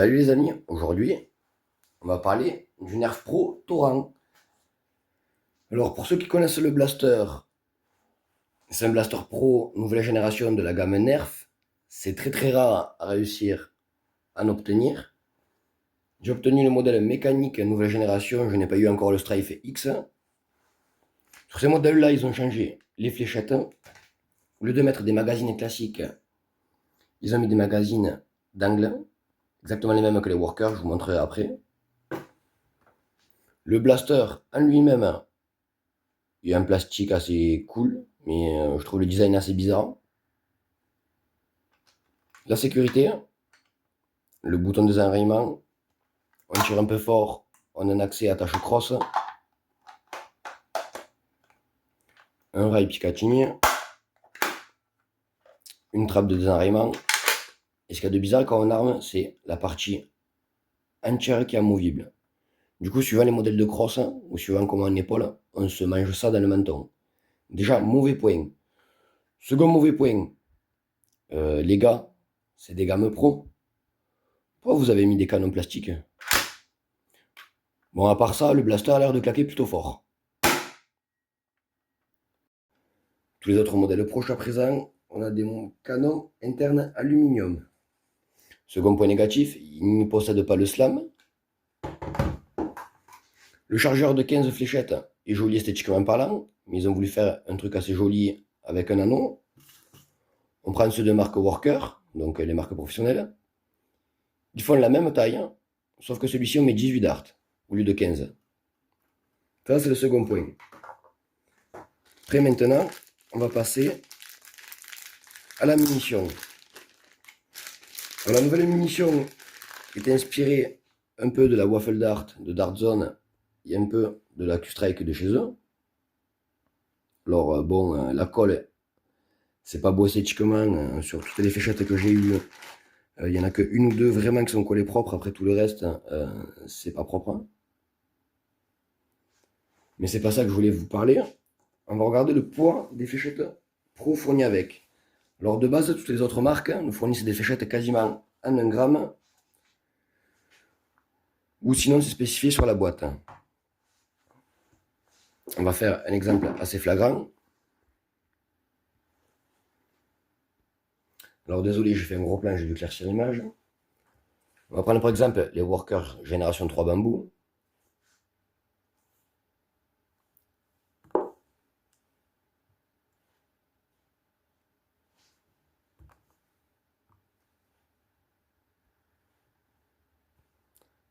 Salut les amis, aujourd'hui on va parler du Nerf Pro Torrent. Alors pour ceux qui connaissent le blaster, c'est un blaster pro nouvelle génération de la gamme Nerf. C'est très rare à réussir à en obtenir. J'ai obtenu le modèle mécanique nouvelle génération, je n'ai pas eu encore le Strife X. Sur ces modèles-là, ils ont changé les fléchettes. Au lieu de mettre des magazines classiques, ils ont mis des magazines d'angle, exactement les mêmes que les workers, je vous montrerai après. Le blaster en lui-même, il y a un plastique assez cool, mais je trouve le design assez bizarre. La sécurité, le bouton de désenrayement, on tire un peu fort, on a un accès à attache crosse, un rail Picatinny, une trappe de désenrayement. Et ce qu'il y a de bizarre quand on arme, c'est la partie entière qui est amovible. Du coup, suivant les modèles de crosse, ou suivant comment on épaule, on se mange ça dans le menton. Déjà, mauvais point. Second mauvais point, les gars, c'est des gammes pro. Pourquoi vous avez mis des canons plastiques? Bon, à part ça, le blaster a l'air de claquer plutôt fort. Tous les autres modèles proches à présent, on a des canons internes aluminium. Second point négatif, il ne possède pas le slam. Le chargeur de 15 fléchettes est joli esthétiquement parlant, mais ils ont voulu faire un truc assez joli avec un anneau. On prend ceux de marque Worker, donc les marques professionnelles. Ils font la même taille, sauf que celui-ci on met 18 darts au lieu de 15. Ça c'est le second point. Après maintenant, on va passer à la munition. Alors, la nouvelle munition est inspirée un peu de la Waffle Dart de Dart Zone et un peu de la Q-Strike de chez eux. Alors bon, la colle, c'est pas beau esthétiquement. Sur toutes les fléchettes que j'ai eues, il y en a que une ou deux vraiment qui sont collées propres. Après tout le reste, c'est pas propre. Mais c'est pas ça que je voulais vous parler. On va regarder le poids des fléchettes pro fournies avec. Alors de base, toutes les autres marques nous fournissent des fléchettes quasiment en 1 gramme. Ou sinon c'est spécifié sur la boîte. On va faire un exemple assez flagrant. Alors désolé, j'ai fait un gros plan, j'ai dû éclaircir l'image. On va prendre par exemple les Workers Génération 3 bambou.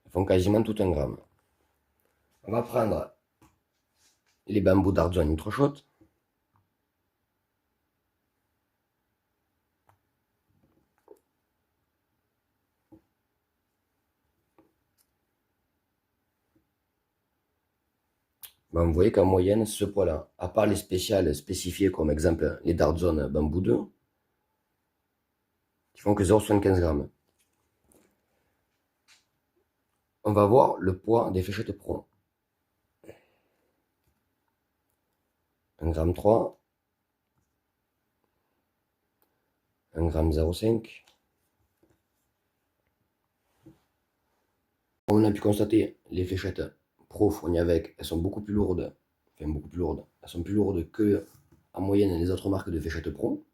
Ils font quasiment tout 1 gramme. On va prendre les bambous Dart Zone Nitro Shot. Ben, vous voyez qu'en moyenne, ce poids-là, à part les spéciales spécifiées comme exemple les Dart Zone Bambou 2, qui font que 0,75 grammes. On va voir le poids des fléchettes pro. 1 gramme 3, 1 gramme 0,5. Comme on a pu constater, les fléchettes pro fournies avec, elles sont beaucoup plus lourdes. Enfin, beaucoup plus lourdes. Elles sont plus lourdes que, en moyenne, les autres marques de fléchettes pro.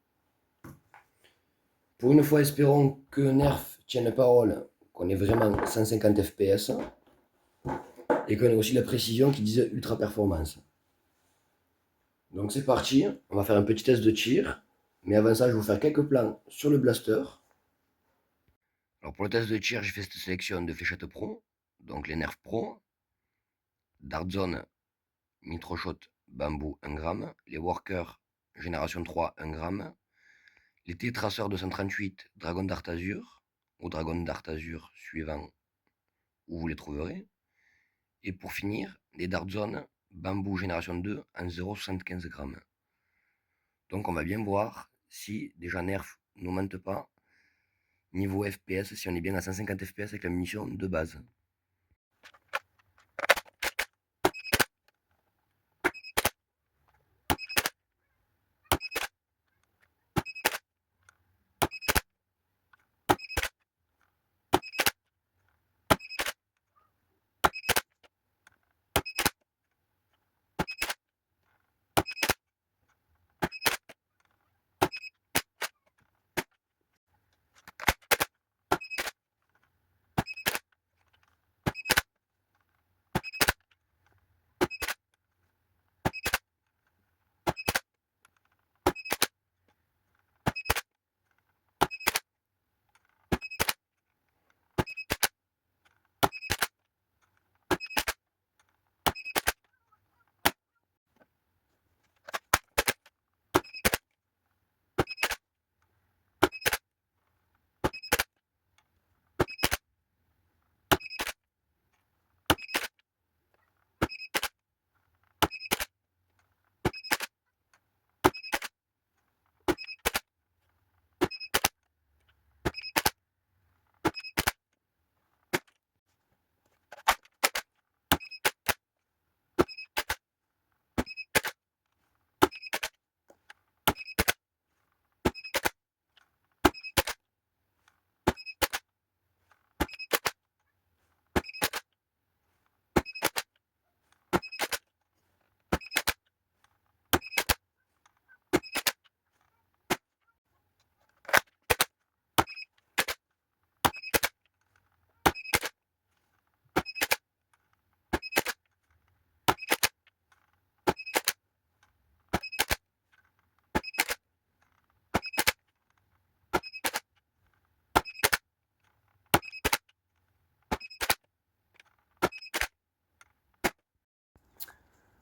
Pour une fois, espérons que Nerf tienne parole, qu'on ait vraiment 150 fps et qu'on ait aussi la précision qui disait ultra performance. Donc c'est parti, on va faire un petit test de tir, mais avant ça je vais vous faire quelques plans sur le blaster. Alors pour le test de tir, j'ai fait cette sélection de fléchettes pro, donc les Nerf Pro, Dart Zone Nitro Shot Bamboo 1 gramme, les Workers Génération 3 1 gramme, les T-Traceurs 238 Dragon Dart Azur, ou Dragon Dart Azur suivant où vous les trouverez. Et pour finir, les Dart Zone Bamboo Génération 2 en 0,75 grammes. Donc on va bien voir si déjà Nerf ne mente pas niveau FPS, si on est bien à 150 FPS avec la munition de base.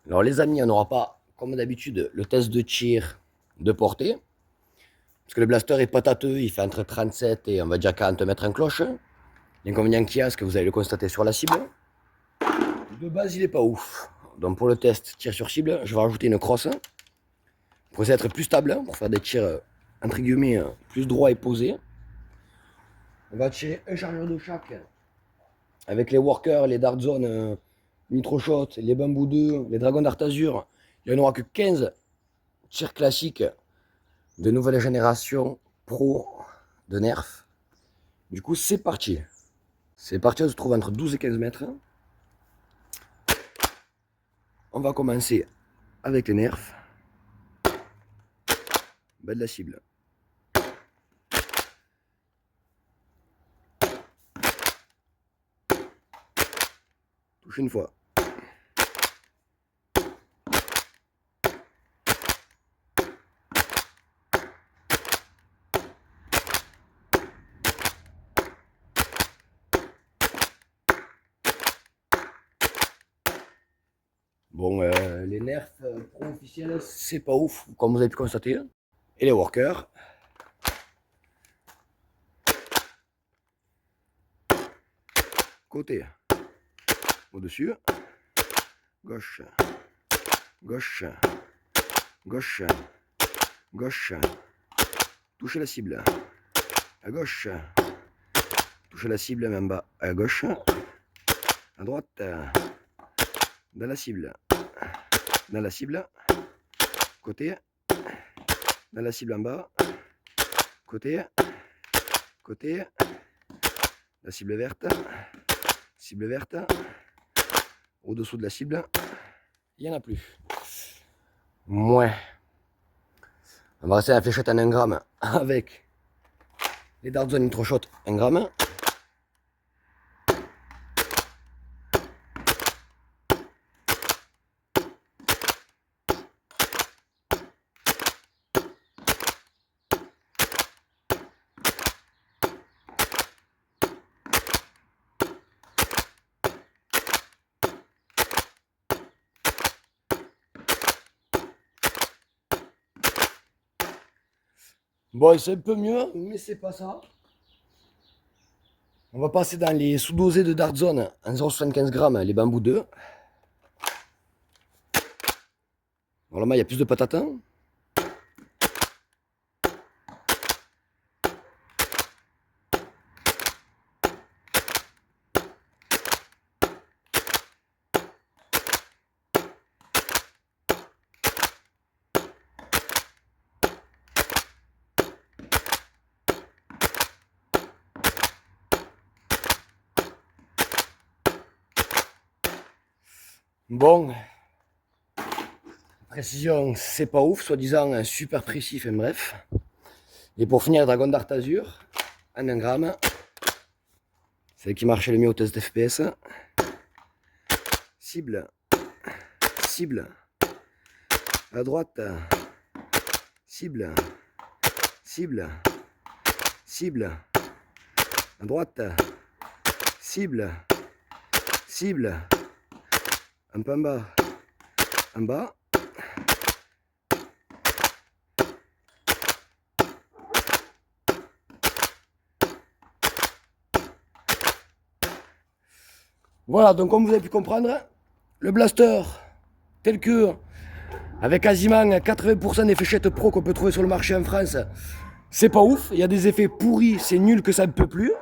Alors les amis, on n'aura pas, comme d'habitude, le test de tir de portée. Parce que le blaster est patateux, il fait entre 37 et on va dire 40 mètres en cloche. L'inconvénient qu'il y a, c'est que vous allez le constater sur la cible. De base, il n'est pas ouf. Donc pour le test tir sur cible, je vais rajouter une crosse. Pour essayer d'être plus stable, pour faire des tirs, entre guillemets, plus droits et posés. On va tirer un chargeur de chaque. Avec les workers, les dart zone, nitro shot, les bamboo 2, les dragons d'art azur. Il n'y en aura que 15 tirs classiques de nouvelle génération pro de Nerf. Du coup, c'est parti. C'est parti, on se trouve entre 12 et 15 mètres. On va commencer avec les Nerfs. Bas de la cible. Touche une fois. Bon, les Nerfs pro officiels, c'est pas ouf, comme vous avez pu constater. Et les workers. Côté. Au-dessus. Gauche. Gauche. Gauche. Gauche. Touchez la cible. À gauche. Touchez la cible, même bas. À gauche. À droite. Dans la cible. Dans la cible. Côté. Dans la cible en bas. Côté. Côté. La cible verte. Cible verte. Au-dessous de la cible. Il n'y en a plus. Moins. On va rester à la fléchette en 1 gramme avec les dart zone nitro shot 1 gramme. Bon, c'est un peu mieux, mais c'est pas ça. On va passer dans les sous-dosés de dart zone en 0,75 grammes, les bambous 2. Alors là, il y a plus de patates. Bon, précision, c'est pas ouf, soi-disant super précis, enfin bref. Et pour finir, dragon d'art azur, en 1 gramme. C'est qui marchait le mieux au test FPS. Cible, cible, à droite, cible, cible, cible, à droite, cible, cible, un peu en bas. Voilà, donc comme vous avez pu comprendre, le blaster, tel que, avec quasiment 80% des fléchettes pro qu'on peut trouver sur le marché en France, c'est pas ouf. Il y a des effets pourris, c'est nul que ça ne peut plus.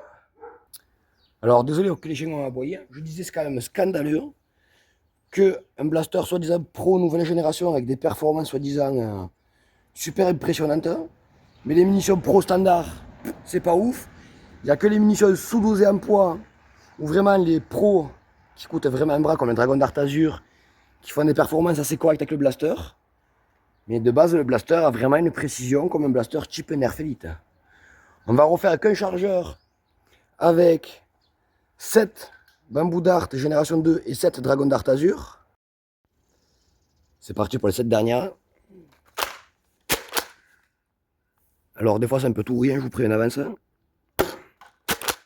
Alors désolé que les chiens ont aboyé, je disais c'est quand même scandaleux qu'un blaster soi-disant pro nouvelle génération avec des performances soi-disant super impressionnantes, mais les munitions pro standard, c'est pas ouf. Il n'y a que les munitions sous-dosées en poids, ou vraiment les pros qui coûtent vraiment un bras, comme un dragon d'art azur, qui font des performances assez correctes avec le blaster. Mais de base, le blaster a vraiment une précision comme un blaster type Nerf Elite. On va refaire qu'un chargeur avec 7 bambou d'art génération 2 et 7 dragon d'art azur. C'est parti pour les 7 dernières. Alors des fois c'est un peu tout ou rien, je vous préviens en avance.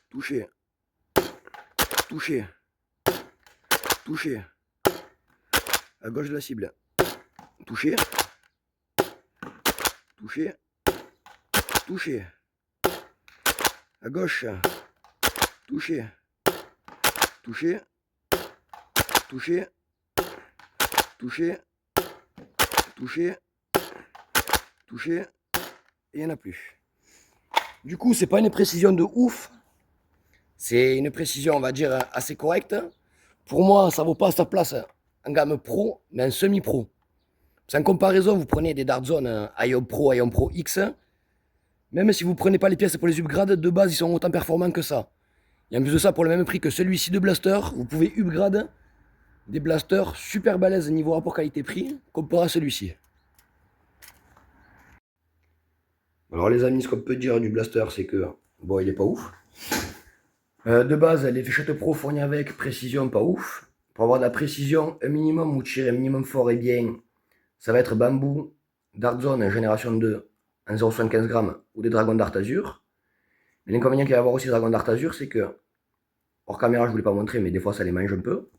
Toucher. Toucher. Toucher. à gauche de la cible. Toucher. Toucher. Toucher. À gauche. Toucher. Toucher. Toucher. Toucher. Toucher. Toucher. Et il n'y en a plus. Du coup, c'est pas une précision de ouf. C'est une précision, on va dire, assez correcte. Pour moi, ça vaut pas sa place en gamme pro, mais en semi-pro. En comparaison, vous prenez des Dartzone Ion Pro X. Même si vous ne prenez pas les pièces pour les upgrades, de base, ils sont autant performants que ça. Et en plus de ça, pour le même prix que celui-ci de blaster, vous pouvez upgrade des blasters super balèzes niveau rapport qualité-prix, comparé à celui-ci. Alors les amis, ce qu'on peut dire du blaster, c'est que, bon, il est pas ouf. De base, les fléchettes pro fournies avec, précision pas ouf. Pour avoir de la précision, un minimum ou tirer un minimum fort et bien, ça va être Bamboo, Dartzone génération 2 en 0,75 g ou des Dragons Dart Azur. Mais l'inconvénient qu'il va y avoir aussi Dragon Dart Azur, c'est que, hors caméra je ne vous l'ai pas montré, mais des fois ça les mange un peu.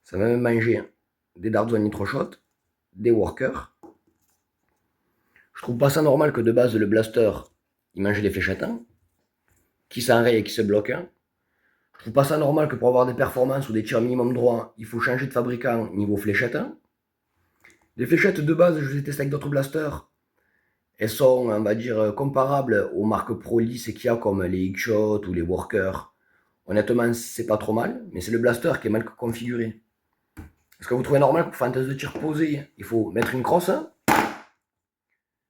Ça va même manger des Dartzone Nitro Shot, des Workers. Je trouve pas ça normal que de base le blaster, il mange des fléchettes, qui s'enraye et qui se bloque. Je trouve pas ça normal que pour avoir des performances ou des tirs minimum droit, il faut changer de fabricant niveau fléchette. Les fléchettes de base, je les ai testées avec d'autres blasters. Elles sont, on va dire, comparables aux marques Pro Lis qu'il y a comme les X-Shot ou les Workers. Honnêtement, c'est pas trop mal, mais c'est le blaster qui est mal configuré. Est-ce que vous trouvez normal que pour faire un test de tir posé, il faut mettre une crosse,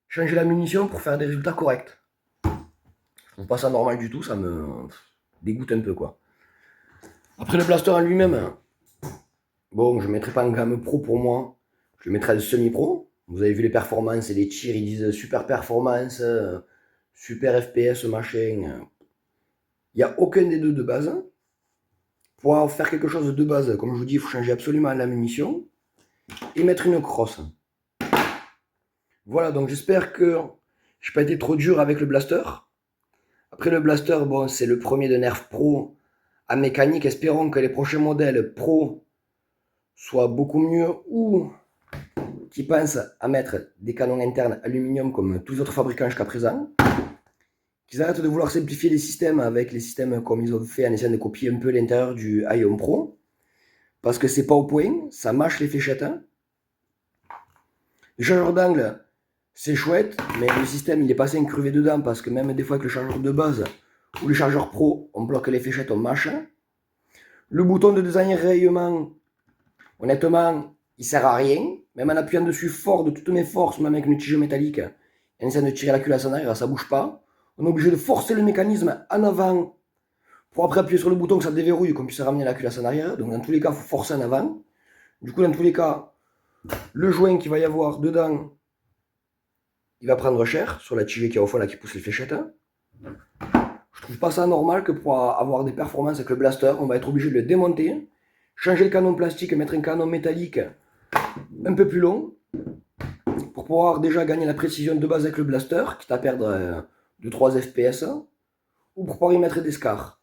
changer la munition pour faire des résultats corrects? Je trouve pas ça normal du tout, ça me dégoûte un peu quoi. Après le blaster en lui-même, bon, je ne mettrai pas en gamme pro pour moi, je le mettrai en semi-pro. Vous avez vu les performances et les tirs, ils disent super performance, super FPS, machin. Il n'y a aucun des deux de base. Pour faire quelque chose de base, comme je vous dis, il faut changer absolument la munition et mettre une crosse. Voilà, donc j'espère que je n'ai pas été trop dur avec le blaster. Après le blaster, bon, c'est le premier de Nerf Pro à mécanique. Espérons que les prochains modèles Pro soient beaucoup mieux ou qui pensent à mettre des canons internes aluminium comme tous les autres fabricants jusqu'à présent. Qu'ils arrêtent de vouloir simplifier les systèmes avec les systèmes comme ils ont fait en essayant de copier un peu l'intérieur du Ion Pro. Parce que c'est pas au point, ça mâche les fléchettes. Le chargeur d'angle, c'est chouette, mais le système il est passé incruvé dedans parce que même des fois avec le chargeur de base ou le chargeur pro, on bloque les fléchettes, on mâche. Le bouton de désenrayement, honnêtement, il sert à rien. Même en appuyant dessus fort de toutes mes forces, même avec une tige métallique, en essayant de tirer la culasse en arrière, ça bouge pas. On est obligé de forcer le mécanisme en avant pour après appuyer sur le bouton que ça déverrouille, qu'on puisse ramener la culasse en arrière. Donc dans tous les cas, il faut forcer en avant. Du coup, dans tous les cas, le joint qu'il va y avoir dedans, il va prendre cher sur la tige qui est au fond là qui pousse les fléchettes. Je trouve pas ça normal que pour avoir des performances avec le blaster, on va être obligé de le démonter, changer le canon plastique, mettre un canon métallique un peu plus long pour pouvoir déjà gagner la précision de base avec le blaster, quitte à perdre 2-3 FPS, ou pour pouvoir y mettre des scars.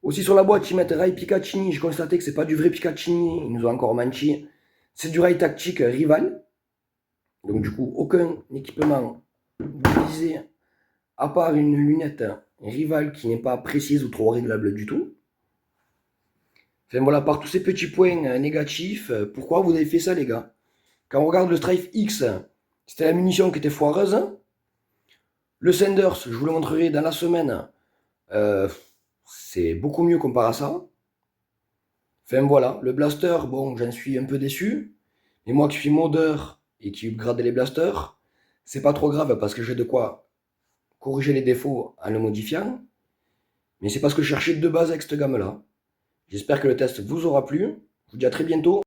Aussi sur la boîte, ils mettent Rai Picatinny. J'ai constaté que c'est pas du vrai Picatinny, ils nous ont encore menti. C'est du Rai Tactique Rival. Donc du coup, aucun équipement utilisé à part une lunette Rival qui n'est pas précise ou trop réglable du tout. Enfin voilà, par tous ces petits points négatifs, pourquoi vous avez fait ça les gars? Quand on regarde le Strife X, c'était la munition qui était foireuse. Le Sanders, je vous le montrerai dans la semaine, c'est beaucoup mieux comparé à ça. Enfin voilà, le blaster, bon, j'en suis un peu déçu. Mais moi qui suis modeur et qui upgrade les blasters, c'est pas trop grave parce que j'ai de quoi corriger les défauts en le modifiant. Mais c'est pas ce que je cherchais de base avec cette gamme-là. J'espère que le test vous aura plu. Je vous dis à très bientôt.